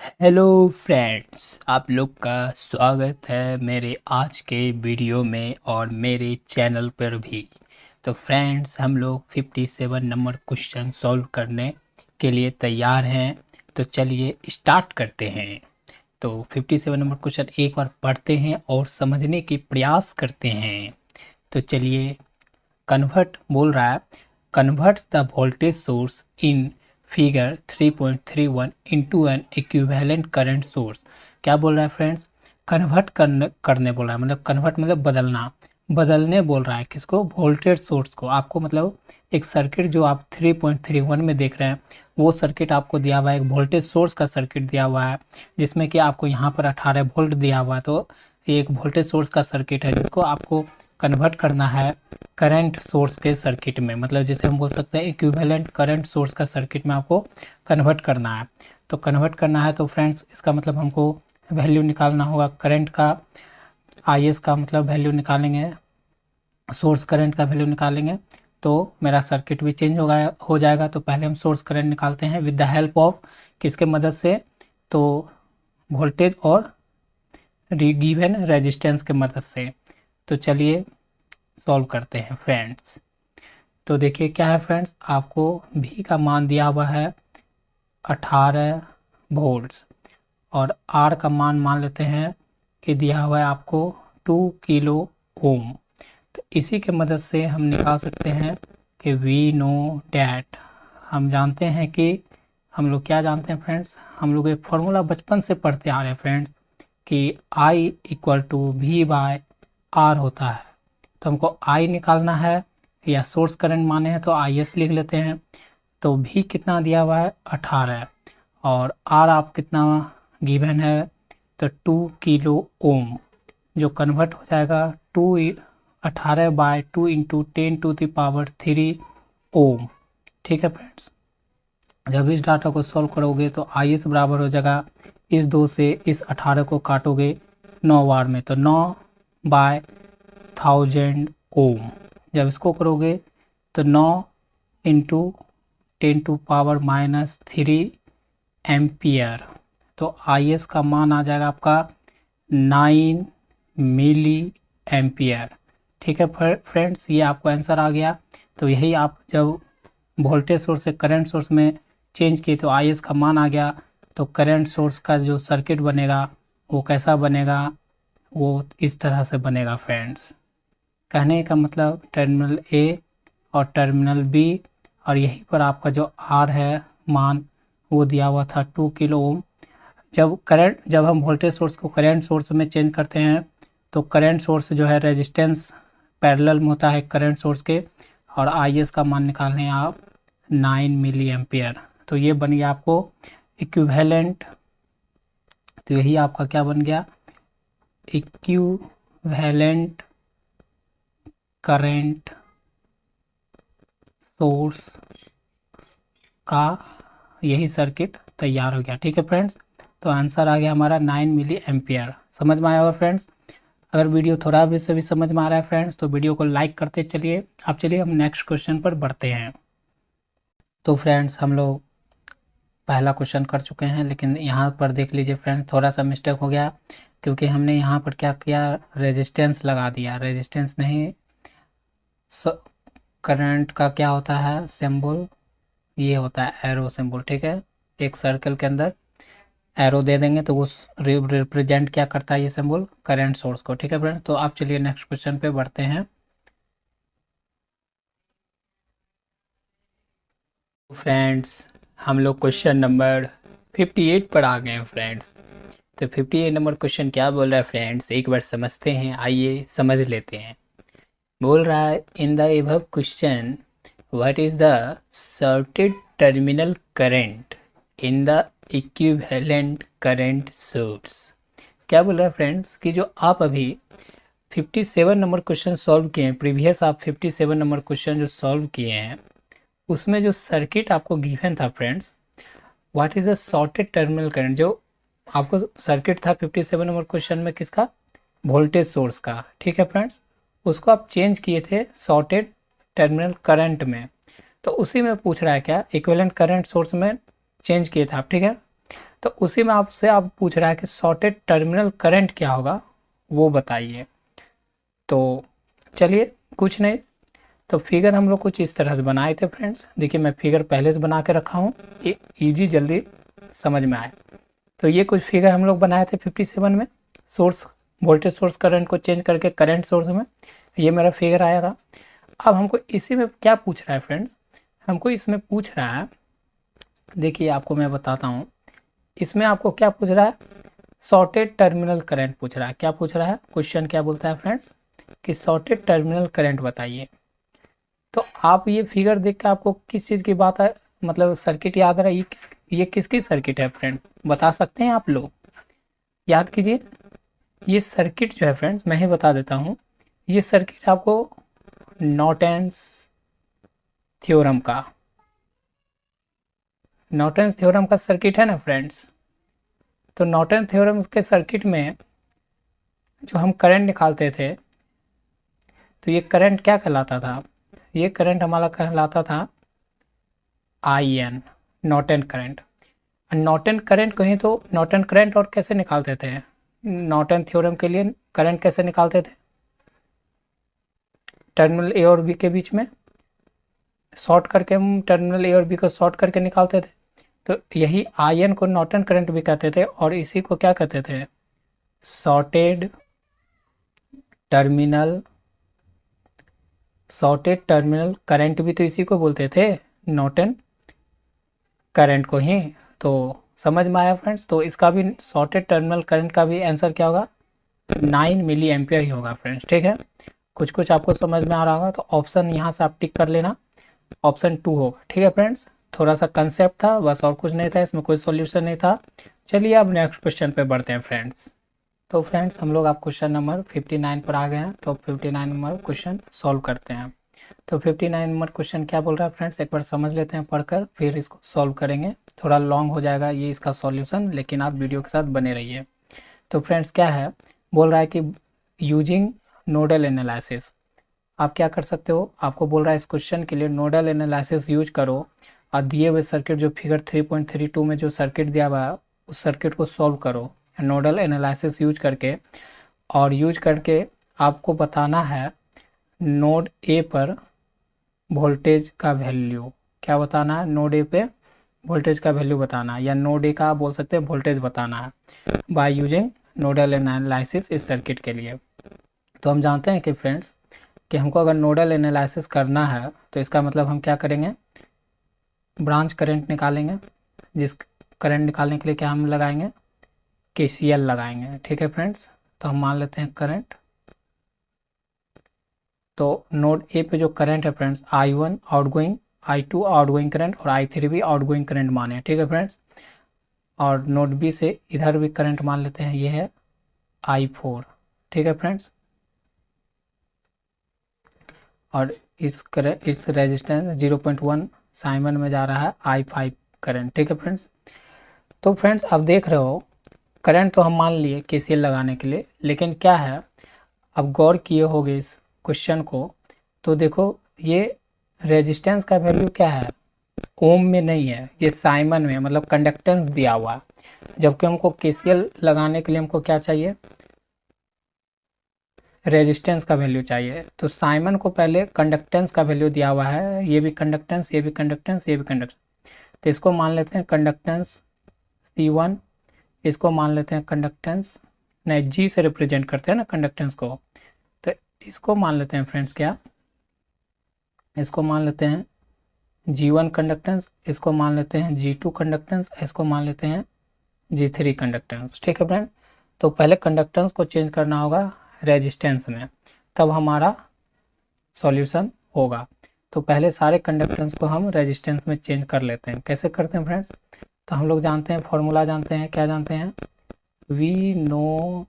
Hello friends, आप लोग का स्वागत है मेरे आज के वीडियो में और मेरे चैनल पर भी। तो फ्रेंड्स, हम लोग 57 नंबर क्वेश्चन सॉल्व करने के लिए तैयार हैं। तो चलिए स्टार्ट करते हैं। तो 57 नंबर क्वेश्चन एक बार पढ़ते हैं और समझने की प्रयास करते हैं। तो चलिए, कन्वर्ट बोल रहा है, convert the voltage source in figure 3.31 into an equivalent current source. क्या बोल रहा है फ्रेंड्स? कन्वर्ट करने बोल रहा है, मतलब कन्वर्ट मतलब बदलना, बदलने बोल रहा है। किसको? वोल्टेज सोर्स को। आपको मतलब एक सर्किट जो आप 3.31 में देख रहे हैं, वो सर्किट आपको दिया हुआ है, एक वोल्टेज सोर्स का सर्किट दिया हुआ है, जिसमें कि आपको यहाँ पर 18 वोल्ट दिया हुआ है। तो ये एक वोल्टेज सोर्स का सर्किट है जिसको आपको कन्वर्ट करना है करंट सोर्स के सर्किट में। मतलब जैसे हम बोल सकते हैं इक्विवेलेंट करंट सोर्स का सर्किट में आपको कन्वर्ट करना है। तो कन्वर्ट करना है तो फ्रेंड्स, इसका मतलब हमको वैल्यू निकालना होगा करंट का। IS का मतलब वैल्यू निकालेंगे, सोर्स करंट का वैल्यू निकालेंगे तो मेरा सर्किट भी चेंज हो जाएगा। तो पहले हम सोर्स करंट निकालते हैं विद द हेल्प ऑफ किसके मदद से? तो वोल्टेज और गिवन रेजिस्टेंस के मदद से। तो चलिए सॉल्व करते हैं फ्रेंड्स। तो देखिए क्या है फ्रेंड्स, आपको V का मान दिया हुआ है 18 वोल्ट्स और R का मान मान लेते हैं कि दिया हुआ है आपको 2 किलो ओम। तो इसी के मदद से हम निकाल सकते हैं कि वी नो डैट, हम जानते हैं कि, हम लोग क्या जानते हैं फ्रेंड्स, हम लोग एक फॉर्मूला बचपन से पढ़ते आ रहे हैं फ्रेंड्स कि I equal to V by R होता है। तो हमको I निकालना है, या सोर्स करंट माने हैं तो IS लिख लेते हैं। तो V कितना दिया हुआ है? 18, और R आप कितना गिवन है? तो 2 किलो ओम, जो कन्वर्ट हो जाएगा 18/2 इंटू 10⁻³ ओम। ठीक है फ्रेंड्स, जब इस डाटा को सॉल्व करोगे तो IS बराबर हो जाएगा, इस 2 से इस 18 को काटोगे 9 बार में तो 9/1000 ओम। जब इसको करोगे तो 9 इंटू 10⁻³ एम्पियर। तो IS का मान आ जाएगा आपका 9 मिली एम्पियर। ठीक है फ्रेंड्स, ये आपको आंसर आ गया। तो यही आप जब वोल्टेज सोर्स से करंट सोर्स में चेंज किए तो IS का मान आ गया। तो करंट सोर्स का जो सर्किट बनेगा वो कैसा बनेगा? वो इस तरह से बनेगा फ्रेंड्स। कहने का मतलब टर्मिनल A और टर्मिनल B, और यहीं पर आपका जो R है मान, वो दिया हुआ था 2 किलो ओम। जब हम वोल्टेज सोर्स को करंट सोर्स में चेंज करते हैं तो करंट सोर्स जो है रेजिस्टेंस पैरेलल में होता है करंट सोर्स के, और IS का मान निकालने हैं आप 9 मिली एम्पियर। तो ये बन गया आपको इक्विवेलेंट। तो यही आपका क्या बन गया? इक्विवेलेंट करंट सोर्स का यही सर्किट तैयार हो गया। ठीक है फ्रेंड्स, तो आंसर आ गया हमारा 9 मिली एम्पियर। समझ में आया होगा फ्रेंड्स? अगर वीडियो थोड़ा भी से भी समझ में आ रहा है फ्रेंड्स तो वीडियो को लाइक करते चलिए। अब चलिए हम नेक्स्ट क्वेश्चन पर बढ़ते हैं। तो फ्रेंड्स, हम लोग पहला क्वेश्चन कर चुके हैं, लेकिन यहाँ पर देख लीजिए फ्रेंड्स, थोड़ा सा मिस्टेक हो गया क्योंकि हमने यहाँ पर क्या किया, रेजिस्टेंस लगा दिया। रेजिस्टेंस नहीं, करंट का क्या होता है सिंबल? ये होता है एरो सिंबल। ठीक है, एक सर्कल के अंदर एरो दे देंगे तो वो रिप्रेजेंट क्या करता है, ये सिंबल करंट सोर्स को। ठीक है फ्रेंड्स, तो आप चलिए नेक्स्ट क्वेश्चन पे बढ़ते हैं। फ्रेंड्स, हम लोग क्वेश्चन नंबर 58 पर आ गए हैं फ्रेंड्स। तो 58 नंबर क्वेश्चन क्या बोल रहा है फ्रेंड्स, एक बार समझते हैं, आइए समझ लेते हैं। बोल रहा है, in the above question what is the sorted terminal current in the equivalent current source. क्या बोल रहा है फ्रेंड्स कि जो आप अभी 57 नंबर क्वेश्चन सॉल्व किए हैं, प्रीवियस आप 57 नंबर क्वेश्चन जो सॉल्व किए हैं उसमें जो सर्किट आपको गिवन था friends, what is the shorted terminal current, जो आपको सर्किट था 57 नंबर क्वेश्चन में किसका? वोल्टेज सोर्स का। ठीक है फ्रेंड्स, उसको आप चेंज किए थे शॉर्टेड टर्मिनल करंट में। तो उसी में पूछ रहा है क्या, इक्विवेलेंट करंट सोर्स में चेंज किए थे आप। ठीक है, तो उसी में आपसे आप पूछ रहा है कि शॉर्टेड टर्मिनल करंट क्या होगा वो बताइए। तो चलिए कुछ नहीं, तो फिगर हम लोग कुछ इस तरह से बनाए थे फ्रेंड्स। देखिए मैं फिगर पहले से बना के रखा हूँ, ये ईजी जल्दी समझ में आए। तो ये कुछ फिगर हम लोग बनाए थे 57 में, सोर्स वोल्टेज सोर्स करंट को चेंज करके करंट सोर्स में, ये मेरा फिगर आया था। अब हमको इसी में क्या पूछ रहा है फ्रेंड्स, हमको इसमें पूछ रहा है, देखिए आपको मैं बताता हूँ, इसमें आपको क्या पूछ रहा है, शॉर्टेड टर्मिनल करंट पूछ रहा है। क्या पूछ रहा है, क्वेश्चन क्या बोलता है फ्रेंड्स कि शॉर्टेड टर्मिनल करंट बताइए। तो आप ये फिगर देख के आपको किस चीज़ की बात है, मतलब सर्किट याद रहा है, ये किसकी सर्किट है फ्रेंड्स, बता सकते हैं आप लोग, याद कीजिए। ये सर्किट जो है फ्रेंड्स मैं ही बता देता हूँ, ये सर्किट आपको नॉर्टन्स थ्योरम का, नॉर्टन्स थ्योरम का सर्किट है ना फ्रेंड्स। तो नॉर्टन थ्योरम के सर्किट में जो हम करंट निकालते थे, तो ये करंट क्या कहलाता था, ये करंट हमारा कहलाता था I N, Norton current. Norton current कहें तो नॉर्टन करंट और कैसे निकालते थे, नॉर्टन थ्योरम के लिए करंट कैसे निकालते थे, टर्मिनल ए और बी के बीच में शॉर्ट करके, हम टर्मिनल ए और बी को शॉर्ट करके निकालते थे। तो यही आई एन को नॉर्टन करंट भी कहते थे, और इसी को क्या कहते थे, shorted terminal, shorted terminal current भी तो इसी को बोलते थे, नॉर्टन करंट को ही। तो समझ में आया फ्रेंड्स। तो इसका भी शॉर्टेड टर्मिनल करंट का भी आंसर क्या होगा, 9 मिली एम्पियर ही होगा फ्रेंड्स, ठीक है। कुछ कुछ आपको समझ में आ रहा होगा, तो ऑप्शन यहाँ से आप टिक कर लेना, ऑप्शन 2 होगा, ठीक है फ्रेंड्स। थोड़ा सा कंसेप्ट था बस, और कुछ नहीं था, इसमें कोई सॉल्यूशन नहीं था। चलिए अब नेक्स्ट क्वेश्चन पे बढ़ते हैं फ्रेंड्स। तो फ्रेंड्स हम लोग आप क्वेश्चन नंबर 59 पर आ गए हैं, तो 59 नंबर क्वेश्चन सॉल्व करते हैं। तो 59 नंबर क्वेश्चन क्या बोल रहा है फ्रेंड्स, एक बार समझ लेते हैं पढ़कर, फिर इसको सॉल्व करेंगे। थोड़ा लॉन्ग हो जाएगा ये इसका सॉल्यूशन, लेकिन आप वीडियो के साथ बने रहिए। तो फ्रेंड्स क्या है, बोल रहा है कि यूजिंग नोडल एनालिसिस, आप क्या कर सकते हो, आपको बोल रहा है इस क्वेश्चन के लिए नोडल एनालिसिस यूज करो, और दिए हुए सर्किट जो फिगर 3.32 में जो सर्किट दिया हुआ है उस सर्किट को सॉल्व करो नोडल एनालिसिस यूज करके। और यूज करके आपको बताना है नोड ए पर वोल्टेज का वैल्यू, क्या बताना है, नोड ए पे वोल्टेज का वैल्यू बताना है, या नोड ए का बोल सकते हैं वोल्टेज बताना है बाय यूजिंग नोडल एनालिसिस इस सर्किट के लिए। तो हम जानते हैं कि फ्रेंड्स कि हमको अगर नोडल एनालिसिस करना है तो इसका मतलब हम क्या करेंगे, ब्रांच करंट निकालेंगे, जिस करंट निकालने के लिए क्या हम लगाएंगे, केसीएल लगाएंगे, ठीक है फ्रेंड्स। तो हम मान लेते हैं करंट, तो नोड ए पे जो करंट है friends I1 outgoing, I2 outgoing current, और I3 भी आउटगोइंग करंट माने, ठीक है फ्रेंड्स। और नोड बी से इधर भी करंट मान लेते हैं, ये है I4, ठीक है फ्रेंड्स। और इस रेजिस्टेंस 0.1 साइमन में जा रहा है I5 करंट, ठीक है फ्रेंड्स। तो फ्रेंड्स आप देख रहे हो करंट तो हम मान लिए केसीएल लगाने के लिए, लेकिन क्या है, अब गौर किए होगे इस क्वेश्चन को, तो देखो ये रेजिस्टेंस का वैल्यू क्या है, ओम में नहीं है, ये साइमन में, मतलब कंडक्टेंस दिया हुआ है, जबकि हमको केसीएल लगाने के लिए हमको क्या चाहिए, रेजिस्टेंस का वैल्यू चाहिए। तो साइमन को पहले कंडक्टेंस का वैल्यू दिया हुआ है, ये भी कंडक्टेंस, ये भी कंडक्टेंस, ये भी कंडक्टेंस, तो इसको मान लेते हैं कंडक्टेंस C1, इसको मान लेते हैं कंडक्टेंस, नहीं जी से रिप्रेजेंट करते हैं ना कंडक्टेंस को, तो इसको मान लेते हैं फ्रेंड्स क्या, इसको मान लेते हैं G1 कंडक्टेंस, इसको मान लेते हैं G2 कंडक्टेंस, इसको मान लेते हैं G3 कंडक्टेंस, ठीक है फ्रेंड। तो पहले कंडक्टेंस को चेंज करना होगा रेजिस्टेंस में, तब हमारा सॉल्यूशन होगा। तो पहले सारे कंडक्टेंस को हम रेजिस्टेंस में चेंज कर लेते हैं, कैसे करते हैं फ्रेंड्स, तो हम लोग जानते हैं, फॉर्मूला जानते हैं, क्या जानते हैं, वी नो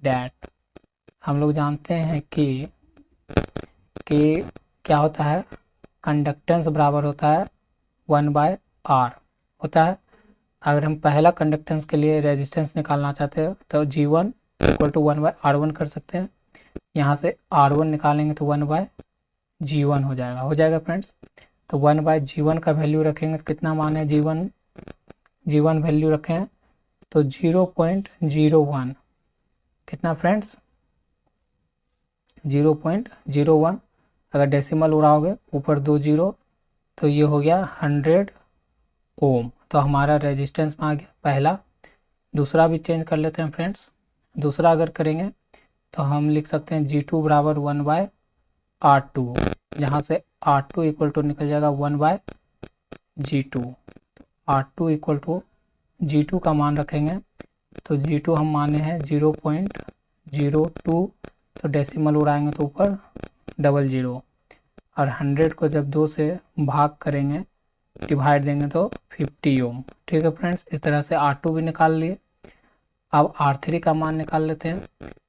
डैट, हम लोग जानते हैं कि क्या होता है, कंडक्टेंस बराबर होता है 1/R होता है। अगर हम पहला कंडक्टेंस के लिए रेजिस्टेंस निकालना चाहते हैं तो G1 इक्वल टू 1/R1 कर सकते हैं, यहाँ से R1 निकालेंगे तो 1/G1 हो जाएगा फ्रेंड्स। तो 1/G1 का वैल्यू रखेंगे तो कितना मान है G1, G1 वैल्यू रखे हैं तो 0.01 कितना फ्रेंड्स 0.01। अगर डेसिमल उड़ाओगे ऊपर 2 जीरो तो ये हो गया 100 ओम। तो हमारा रेजिस्टेंस में आ गया पहला। दूसरा भी चेंज कर लेते हैं फ्रेंड्स। दूसरा अगर करेंगे तो हम लिख सकते हैं G2 बराबर 1/R2, जहाँ से R2 इक्वल टू निकल जाएगा 1/G2। R2 equal to G2 का मान रखेंगे तो G2 हम माने हैं 0.02, तो डेसिमल उड़ाएंगे तो ऊपर डबल जीरो, और 100 को जब 2 से भाग करेंगे डिवाइड देंगे तो 50 ओम। ठीक है फ्रेंड्स, इस तरह से R2 भी निकाल लिए। अब R3 का मान निकाल लेते हैं।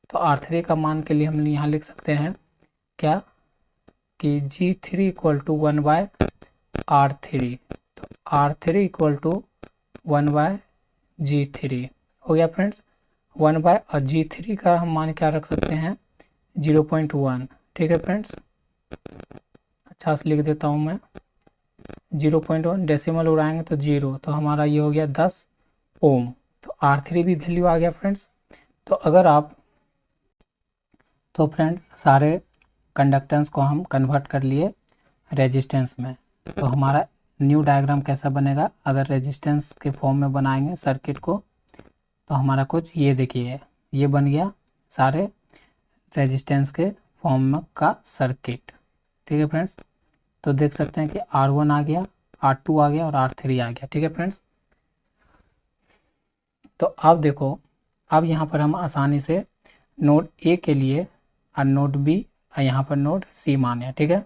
तो R3 का मान के लिए हम यहाँ लिख सकते हैं क्या कि G3 इक्वल टू 1/R3, तो R3 इक्वल टू 1/G3 हो गया फ्रेंड्स। 1/G3 का हम मान क्या रख सकते हैं 0.1। ठीक है फ्रेंड्स, अच्छा से लिख देता हूँ मैं 0.1, डेसिमल उड़ाएंगे तो 0, तो हमारा ये हो गया 10 ओम। तो R3 भी वैल्यू आ गया फ्रेंड्स। तो अगर आप तो फ्रेंड सारे कंडक्टेंस को हम कन्वर्ट कर लिए रेजिस्टेंस में। तो हमारा न्यू डायग्राम कैसा बनेगा, अगर रेजिस्टेंस के फॉर्म में बनाएंगे सर्किट को तो हमारा कुछ ये देखिए ये बन गया सारे रेजिस्टेंस के फॉर्म का सर्किट। ठीक है फ्रेंड्स, तो देख सकते हैं कि R1 आ गया, R2 आ गया और R3 आ गया। ठीक है फ्रेंड्स, तो अब देखो अब यहाँ पर हम आसानी से नोड ए के लिए और नोड बी और यहाँ पर नोड सी माने। ठीक है,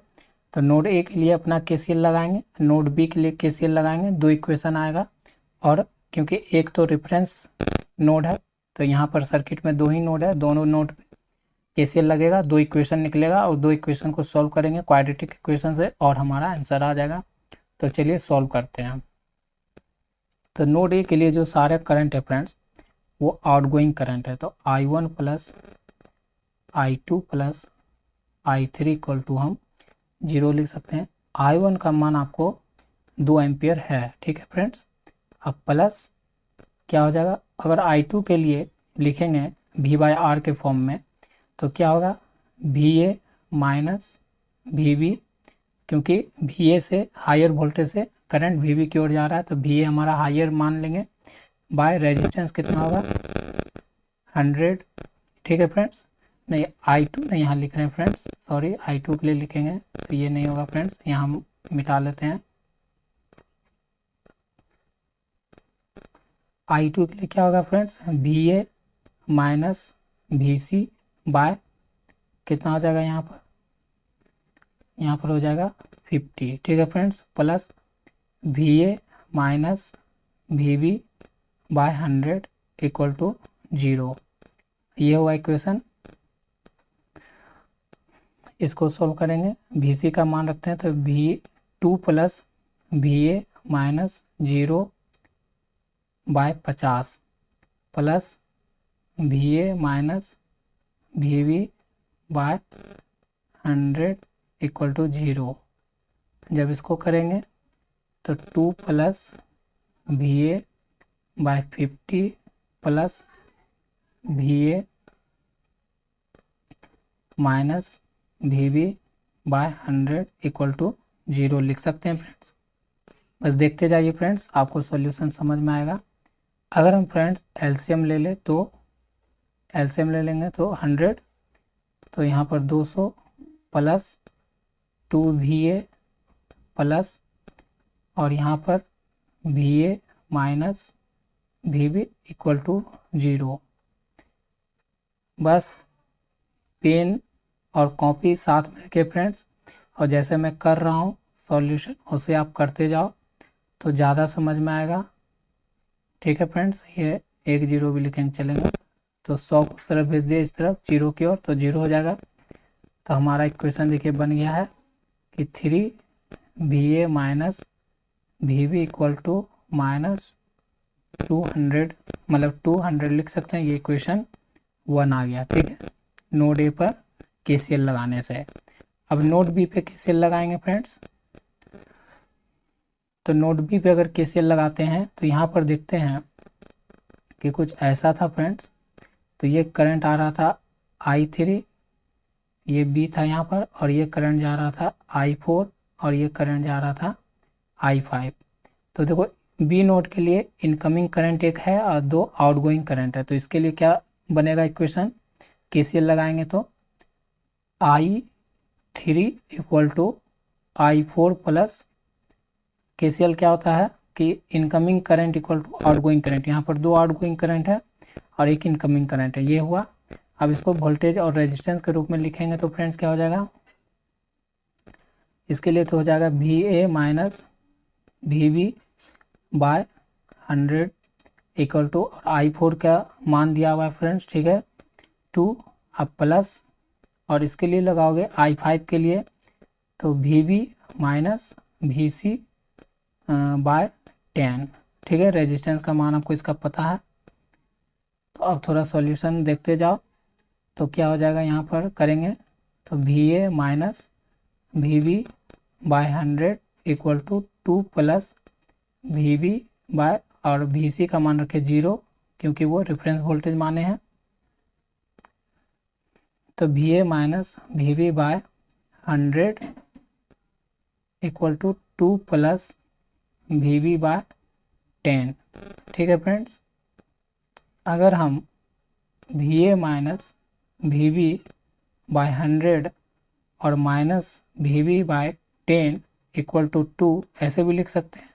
तो नोड ए के लिए अपना KCL लगाएंगे, नोड बी के लिए KCL लगाएंगे, दो इक्वेशन आएगा। और क्योंकि एक तो रेफरेंस नोड है तो यहाँ पर सर्किट में दो ही नोड है, दोनों नोड पे KCL लगेगा, दो इक्वेशन निकलेगा और दो इक्वेशन को सॉल्व करेंगे क्वाड्रेटिक इक्वेशन से और हमारा आंसर आ जाएगा। तो चलिए सॉल्व करते हैं। तो नोड ए के लिए जो सारे करंट है फ्रेंड्स वो आउटगोइंग करंट है, तो I1 plus I2 plus I3 equal to हम 0 लिख सकते हैं। I1 का मान आपको 2 एम्पियर है। ठीक है फ्रेंड्स, अब प्लस क्या हो जाएगा, अगर I2 के लिए लिखेंगे V/R के फॉर्म में तो क्या होगा VA माइनस VB, क्योंकि VA से हायर वोल्टेज से करंट VB की ओर जा रहा है तो VA हमारा हायर मान लेंगे, बाय रेजिस्टेंस कितना होगा 100। ठीक है फ्रेंड्स, नहीं I2 नहीं यहाँ लिख रहे हैं फ्रेंड्स, सॉरी I2 के लिए लिखेंगे तो ये नहीं होगा फ्रेंड्स, यहाँ हम मिटा लेते हैं। I2 के लिए क्या होगा friends VA minus VC by कितना हो जाएगा यहाँ पर हो जाएगा 50। ठीक है friends, plus VA minus VB by 100 equal to 0। ये हुआ इक्वेशन, इसको सोल्व करेंगे। VC का मान रखते हैं तो V2 plus VA minus 0 by 50 plus VA minus VB by 100 equal to 0। जब इसको करेंगे तो 2 plus VA by 50 plus VA minus VB by 100 equal to 0 लिख सकते हैं फ्रेंड्स। बस देखते जाइए फ्रेंड्स, आपको सॉल्यूशन समझ में आएगा। अगर हम फ्रेंड्स LCM ले लें तो LCM ले लेंगे तो 100, तो यहाँ पर 200 प्लस 2VA प्लस और यहाँ पर VA minus VB equal to 0। बस पेन और कॉपी साथ में रखे फ्रेंड्स, और जैसे मैं कर रहा हूँ सॉल्यूशन उसे आप करते जाओ तो ज़्यादा समझ में आएगा। ठीक है फ्रेंड्स, ये 1 0 भी लिखेंगे चलेगा, तो 100 को उस तरफ भेज दिए इस तरफ 0 की ओर तो 0 हो जाएगा। तो हमारा इक्वेशन देखिए बन गया है कि 3VA minus VB equal to minus 200, मतलब 200 लिख सकते हैं, ये इक्वेशन 1 आ गया। ठीक है, नोड ए पर KCL लगाने से। अब नोड बी पे KCL लगाएंगे फ्रेंड्स। तो नोड बी पे अगर केसीएल लगाते हैं तो यहाँ पर देखते हैं कि कुछ ऐसा था फ्रेंड्स। तो ये करंट आ रहा था I3, ये बी था यहाँ पर, और ये करंट जा रहा था I4 और ये करंट जा रहा था I5। तो देखो बी नोड के लिए इनकमिंग करंट एक है और 2 आउटगोइंग करंट है। तो इसके लिए क्या बनेगा इक्वेशन, केसीएल लगाएंगे तो I3 equal to I4 plus KCL क्या होता है कि incoming current equal to outgoing current. यहाँ पर 2 आउटगोइंग करंट है और एक इनकमिंग करंट है, ये हुआ। अब इसको वोल्टेज और रेजिस्टेंस के रूप में लिखेंगे तो फ्रेंड्स क्या हो जाएगा, इसके लिए तो हो जाएगा VA minus VB by 100 equal to I4 का मान दिया हुआ है फ्रेंड्स, ठीक है 2, अब प्लस, और इसके लिए लगाओगे I5 के लिए तो VB माइनस VC बाय 10, ठीक है। रेजिस्टेंस का मान आपको इसका पता है। तो अब थोड़ा सॉल्यूशन देखते जाओ। तो क्या हो जाएगा, यहाँ पर करेंगे तो VA minus VB by 100 equal to 2 plus VB by, और VC का मान रखे 0 क्योंकि वो रेफरेंस वोल्टेज माने हैं। तो VA minus VB by 100 equal to 2 plus VB by 10, ठीक है फ्रेंड्स। अगर हम VA माइनस VB बाय 100 और minus VB by 10 equal to 2 ऐसे भी लिख सकते हैं।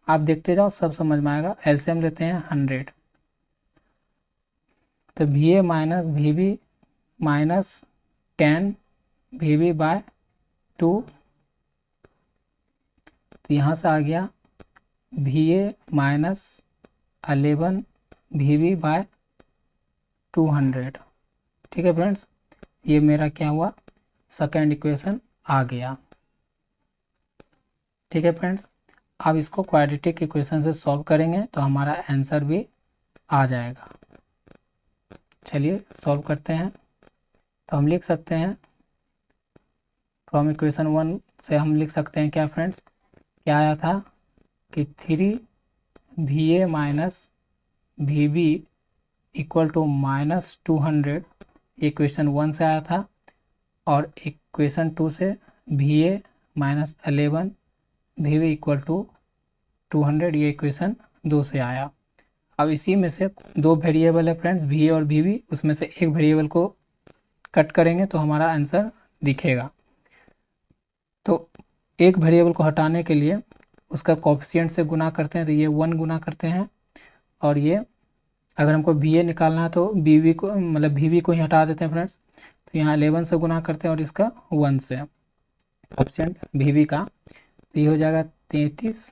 आप देखते जाओ, सब समझ में आएगा। एलसीएम लेते हैं 100, तो VA minus VB minus 10 VB by 2, तो यहाँ से आ गया VA माइनस 11 VB बाय 200, ठीक है फ्रेंड्स। ये मेरा क्या हुआ, सेकेंड इक्वेशन आ गया, ठीक है फ्रेंड्स। अब इसको क्वाड्रेटिक इक्वेशन से सॉल्व करेंगे तो हमारा आंसर भी आ जाएगा। चलिए सॉल्व करते हैं। तो हम लिख सकते हैं फ्रॉम इक्वेशन 1 से हम लिख सकते हैं क्या फ्रेंड्स, क्या आया था कि 3 VA minus VB equal to minus 200, equation 1 से आया था, और इक्वेशन 2 से VA minus 11 VB equal to 200, ये इक्वेशन 2 से आया। अब इसी में से 2 वेरिएबल है फ्रेंड्स, VA और VB, उसमें से एक वेरिएबल को कट करेंगे तो हमारा आंसर दिखेगा। तो एक वेरिएबल को हटाने के लिए उसका कोएफिशिएंट से गुना करते हैं, तो ये 1 गुना करते हैं, और ये अगर हमको VA निकालना है तो VB को मतलब VB को ही हटा देते हैं फ्रेंड्स। तो यहाँ 11 से गुना करते हैं और इसका 1 से कोएफिशिएंट VB का, तो ये हो जाएगा 33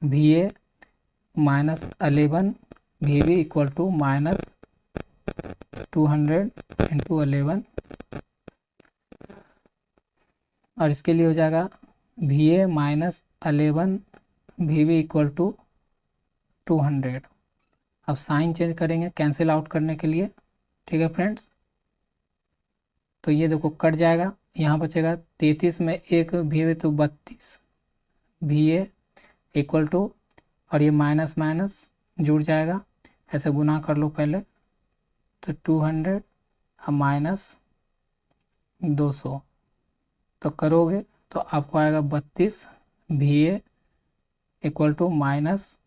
VA minus 11 VB equal to minus 200 into 11, और इसके लिए हो जाएगा VA minus 11 VB equal to 200। अब साइन चेंज करेंगे कैंसिल आउट करने के लिए, ठीक है फ्रेंड्स। तो ये देखो कट जाएगा, यहाँ बचेगा 33 में एक VA तो 32 VA इक्वल टू, और ये माइनस माइनस जुड़ जाएगा, ऐसे गुना कर लो पहले, तो 200 अब माइनस 200, तो करोगे तो आपको आएगा 32 VA इक्वल टू माइनस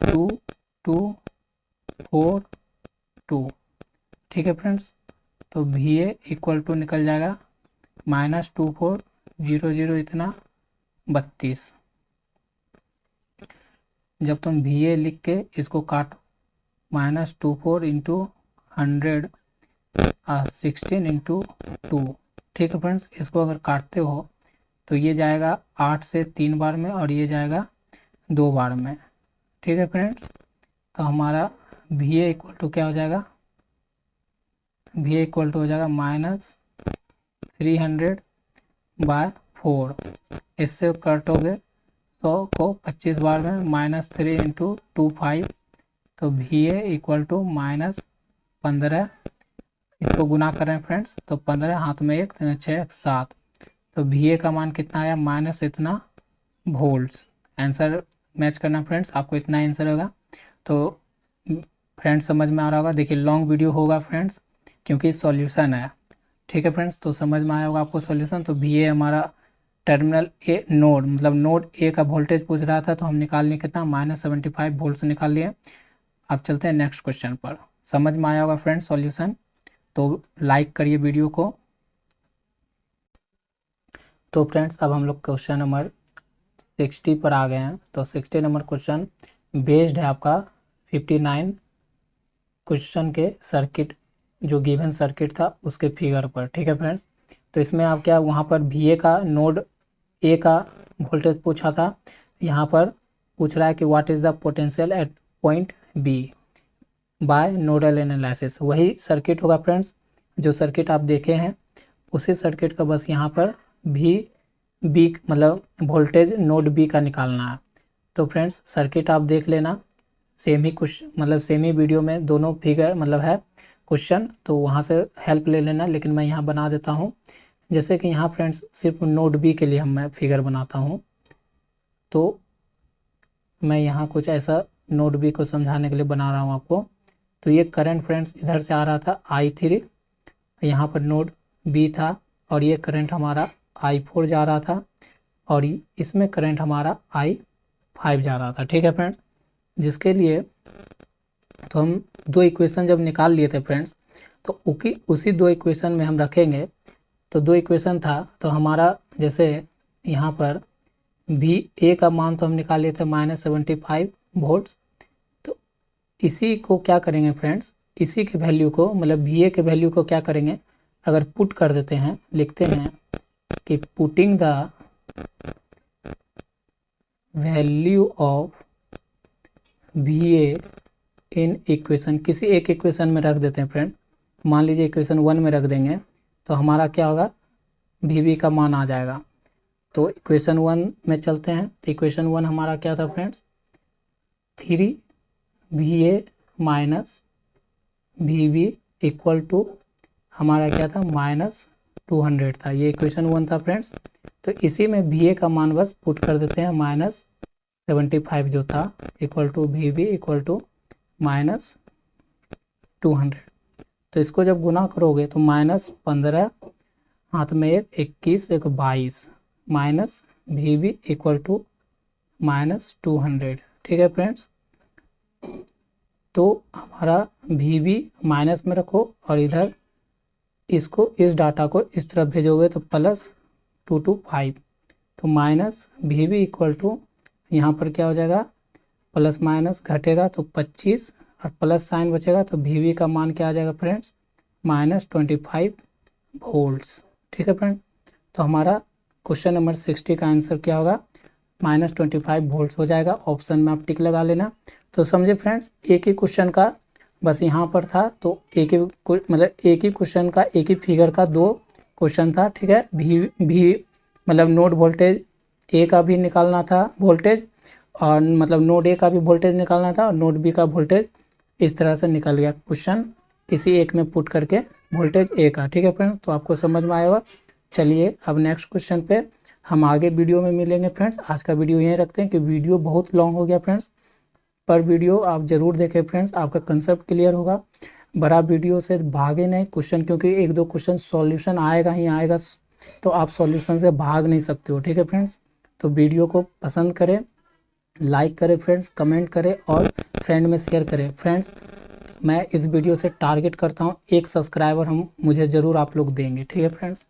2242, ठीक है फ्रेंड्स। तो VA इक्वल टू निकल जाएगा माइनस 2400 इतना 32। जब तुम VA लिख के इसको काटो, माइनस 24 इंटू 100 16 इंटू 2, ठीक है फ्रेंड्स। इसको अगर काटते हो तो ये जाएगा 8 से 3 बार में और ये जाएगा 2 बार में, ठीक है फ्रेंड्स। तो हमारा VA इक्वल टू क्या हो जाएगा, VA इक्वल टू हो जाएगा माइनस 300 बाय 4, इससे काटोगे 100 को 25 बार में, माइनस 3 इंटू 25, तो VA इक्वल टू माइनस 15, इसको गुना कर रहे हैं फ्रेंड्स, तो 15 हाथ में 1 6 7, तो VA का मान कितना आया, माइनस इतना वोल्ट्स आंसर मैच करना फ्रेंड्स, आपको इतना आंसर होगा। तो फ्रेंड्स समझ में आ रहा होगा, देखिए लॉन्ग वीडियो होगा फ्रेंड्स क्योंकि सॉल्यूशन है, ठीक है फ्रेंड्स। तो समझ में आया होगा आपको सॉल्यूशन। तो VA हमारा टर्मिनल ए नोड, मतलब नोड ए का वोल्टेज पूछ रहा था, तो हम निकाल लिए कितना, -75 वोल्ट निकाल लिए। अब चलते हैं नेक्स्ट क्वेश्चन पर। समझ में आया होगा फ्रेंड्स सॉल्यूशन, तो लाइक करिए वीडियो को। तो फ्रेंड्स अब हम लोग क्वेश्चन नंबर 60 पर आ गए हैं। तो 60 नंबर क्वेश्चन बेस्ड है आपका 59 क्वेश्चन के सर्किट, जो गिवन सर्किट था उसके फिगर पर, ठीक है फ्रेंड्स। तो इसमें आप क्या, वहाँ पर VA का नोड ए का वोल्टेज पूछा था, यहाँ पर पूछ रहा है कि what is the potential at point B by nodal analysis. वही सर्किट होगा फ्रेंड्स, जो सर्किट आप देखे हैं उसी सर्किट का बस यहाँ पर B मतलब वोल्टेज नोड B का निकालना है। तो फ्रेंड्स सर्किट आप देख लेना, सेम ही कुछ मतलब सेम ही वीडियो में दोनों फिगर मतलब है क्वेश्चन, तो वहाँ से हेल्प ले लेना। लेकिन मैं यहाँ बना देता हूँ, जैसे कि यहाँ फ्रेंड्स सिर्फ नोड B के लिए मैं फिगर बनाता हूँ। तो मैं यहाँ कुछ ऐसा नोड B को समझाने के लिए बना रहा हूँ आपको। तो ये करंट फ्रेंड्स इधर से आ रहा था I3, यहाँ पर नोड B था, और ये करंट हमारा I4 जा रहा था, और इसमें करंट हमारा I5 जा रहा था, ठीक है फ्रेंड्स। जिसके लिए तो हम दो इक्वेशन जब निकाल लिए थे फ्रेंड्स, तो उसी दो इक्वेशन में हम रखेंगे। तो दो इक्वेशन था, तो हमारा जैसे यहाँ पर VA का मान तो हम निकाल लिए थे -75 वोल्ट्स। तो इसी को क्या करेंगे फ्रेंड्स, इसी के वैल्यू को मतलब VA के वैल्यू को क्या करेंगे, अगर पुट कर देते हैं, लिखते हैं कि putting the value of VA in equation, किसी एक इक्वेशन में रख देते हैं फ्रेंड। मान लीजिए इक्वेशन 1 में रख देंगे, तो हमारा क्या होगा, VB का मान आ जाएगा। तो इक्वेशन 1 में चलते हैं। तो इक्वेशन 1 हमारा क्या था friends, 3VA minus VB equal to हमारा क्या था, -200 था। ये इक्वेशन 1 था फ्रेंड्स। तो इसी में VA का मान बस पुट कर देते हैं, -75 जो था equal to VB equal to -200। तो इसको जब गुना करोगे तो -15 हाथ में 21 एक 22 माइनस VB इक्वल टू -200, ठीक है फ्रेंड्स। तो हमारा VB माइनस में रखो, और इधर इसको इस डाटा को इस तरफ भेजोगे तो +225, तो -VB इक्वल टू यहाँ पर क्या हो जाएगा, प्लस माइनस घटेगा तो 25 और प्लस साइन बचेगा, तो VB का मान क्या आ जाएगा फ्रेंड्स, -25 वोल्ट्स, ठीक है फ्रेंड। तो हमारा क्वेश्चन नंबर 60 का आंसर क्या होगा, -25 वोल्ट्स हो जाएगा। ऑप्शन में आप टिक लगा लेना। तो समझे फ्रेंड्स, एक ही क्वेश्चन का बस यहाँ पर था, तो एक ही मतलब एक ही क्वेश्चन का एक ही फिगर का दो क्वेश्चन था, ठीक है। भी मतलब नोड वोल्टेज ए का भी निकालना था वोल्टेज, और मतलब नोड ए का भी वोल्टेज निकालना था, और नोड बी का वोल्टेज इस तरह से निकल गया क्वेश्चन, किसी एक में पुट करके वोल्टेज ए का, ठीक है फ्रेंड। तो आपको समझ में आएगा। चलिए अब नेक्स्ट क्वेश्चन पे हम आगे वीडियो में मिलेंगे फ्रेंड्स। आज का वीडियो यहीं रखते हैं कि वीडियो बहुत लॉन्ग हो गया फ्रेंड्स। पर वीडियो आप ज़रूर देखें फ्रेंड्स, आपका कंसेप्ट क्लियर होगा। बड़ा वीडियो से भागे नहीं क्वेश्चन, क्योंकि एक दो क्वेश्चन सॉल्यूशन आएगा ही आएगा, तो आप सॉल्यूशन से भाग नहीं सकते हो, ठीक है फ्रेंड्स। तो वीडियो को पसंद करें, लाइक करें फ्रेंड्स, कमेंट करें और फ्रेंड में शेयर करें फ्रेंड्स। मैं इस वीडियो से टारगेट करता हूँ 1 सब्सक्राइबर मुझे ज़रूर आप लोग देंगे, ठीक है फ्रेंड्स।